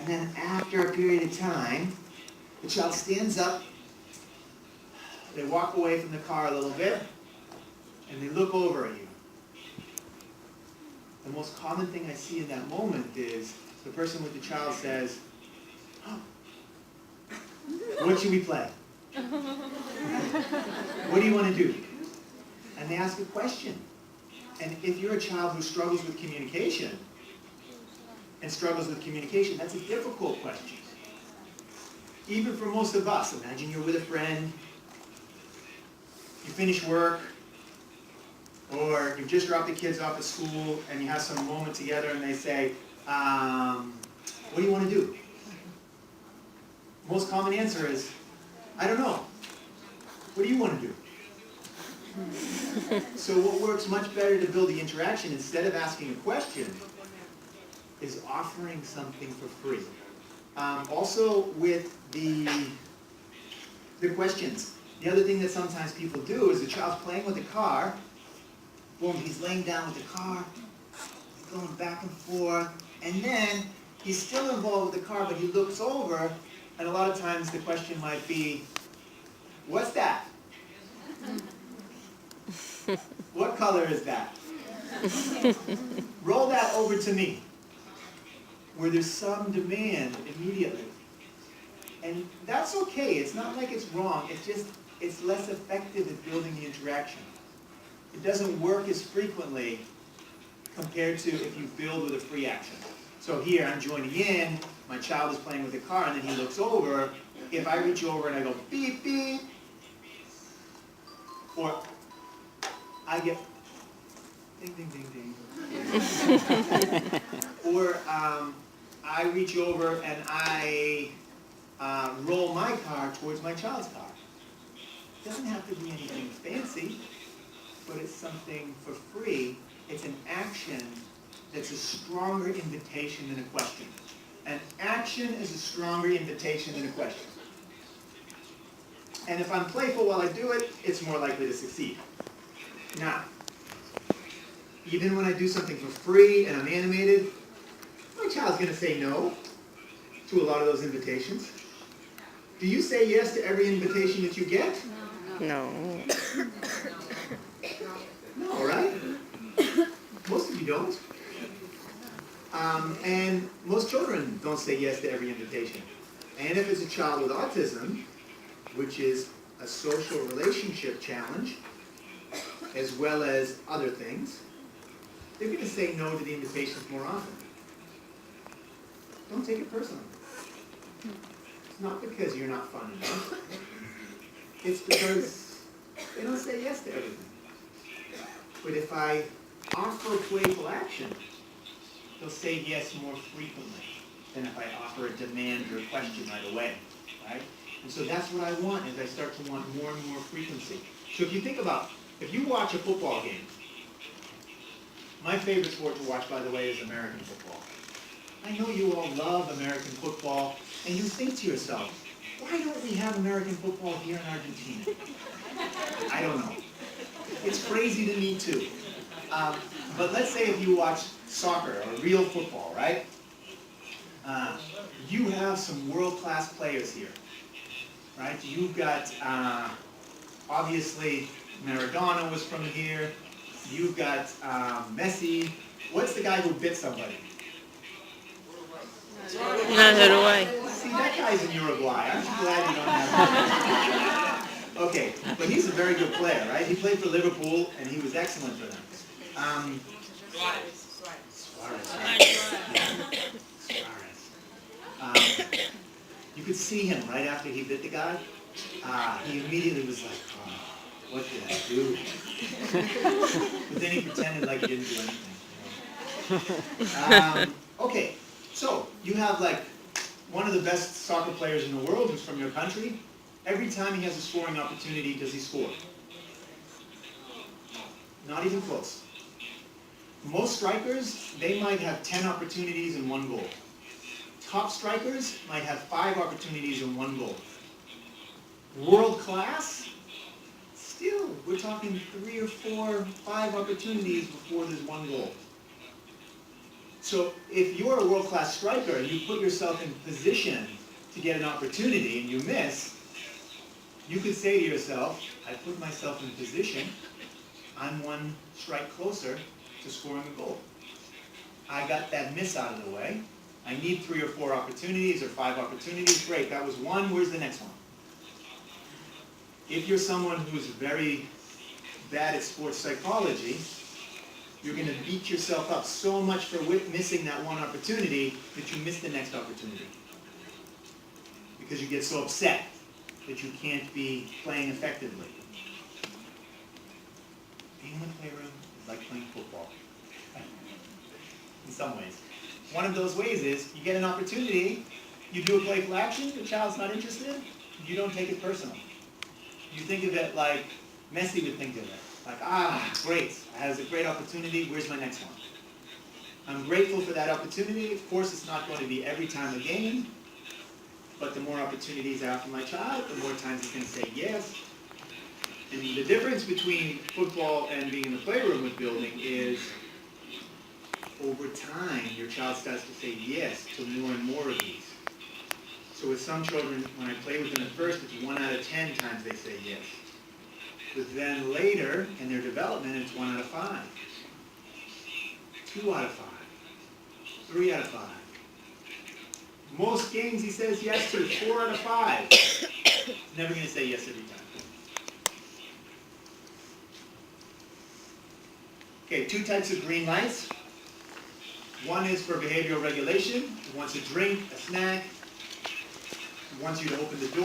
And then after a period of time, the child stands up, they walk away from the car a little bit, and they look over at you. The most common thing I see in that moment is the person with the child says, "Oh, what should we play? What do you want to do?" And they ask a question. And if you're a child who struggles with communication, that's a difficult question. Even for most of us, imagine you're with a friend, you finish work, or you've just dropped the kids off at school and you have some moment together and they say, what do you want to do? Most common answer is, I don't know. What do you want to do? So what works much better to build the interaction instead of asking a question is offering something for free. Also with the questions. The other thing that sometimes people do is the child's playing with the car. Boom, he's laying down with the car, he's going back and forth, and then he's still involved with the car, but he looks over, and a lot of times the question might be, what's that? What color is that? Roll that over to me. Where there's some demand immediately. And that's okay, it's not like it's wrong, it's less effective at building the interaction. It doesn't work as frequently compared to if you build with a free action. So here, I'm joining in, my child is playing with the car, and then he looks over. If I reach over and I go, beep, beep, or I get, ding, ding, ding, ding. Or I reach over and I roll my car towards my child's car. It doesn't have to be anything fancy, but it's something for free. It's an action that's a stronger invitation than a question. An action is a stronger invitation than a question. And if I'm playful while I do it, it's more likely to succeed. Now, even when I do something for free and I'm animated, my child's going to say no to a lot of those invitations. Do you say yes to every invitation that you get? No. No, right? Most of you don't. And most children don't say yes to every invitation. And if it's a child with autism, which is a social relationship challenge, as well as other things, they're going to say no to the invitations more often. Don't take it personally. It's not because you're not fun enough. It's because they don't say yes to everything. But if I offer playful action, they'll say yes more frequently than if I offer a demand or a question right away. Right? And so that's what I want, is I start to want more and more frequency. So if you think about, if you watch a football game, my favorite sport to watch, by the way, is American football. I know you all love American football, and you think to yourself, why don't we have American football here in Argentina? I don't know. It's crazy to me too. But let's say if you watch soccer or real football, right? You have some world-class players here, right? You've got, obviously, Maradona was from here. You've got Messi. What's the guy who bit somebody? Uruguay. See, that guy's in Uruguay. Aren't you glad you don't have him? Okay, but he's a very good player, right? He played for Liverpool, and he was excellent for them. Suarez. You could see him right after he bit the guy. He immediately was like, oh, what did I do? But then he pretended like he didn't do anything. Okay, so you have like one of the best soccer players in the world who's from your country. Every time he has a scoring opportunity, does he score? Not even close. Most strikers, they might have 10 opportunities and 1 goal. Top strikers might have 5 opportunities and 1 goal. World class, still, we're talking 3 or 4, 5 opportunities before there's 1 goal. So if you're a world-class striker and you put yourself in position to get an opportunity and you miss, you could say to yourself, I put myself in position, I'm one strike closer to scoring a goal. I got that miss out of the way. I need 3 or 4 opportunities or 5 opportunities. Great, that was one, where's the next one? If you're someone who's very bad at sports psychology, you're going to beat yourself up so much for missing that one opportunity that you miss the next opportunity. Because you get so upset that you can't be playing effectively. Being in the playroom is like playing football. In some ways. One of those ways is, you get an opportunity, you do a playful action, the child's not interested, you don't take it personal. You think of it like Messi would think of it. Like, great, I have a great opportunity, where's my next one? I'm grateful for that opportunity. Of course, it's not going to be every time a game, but the more opportunities I offer my child, the more times he's going to say yes. And the difference between football and being in the playroom with building is, over time, your child starts to say yes to more and more of these. So with some children, when I play with them at first, it's 1 out of 10 times they say yes. But then later, in their development, it's 1 out of 5. 2 out of 5. 3 out of 5. Most games he says yes to 4 out of 5. He's never going to say yes every time. Okay, 2 types of green lights. One is for behavioral regulation. He wants a drink, a snack. He wants you to open the door.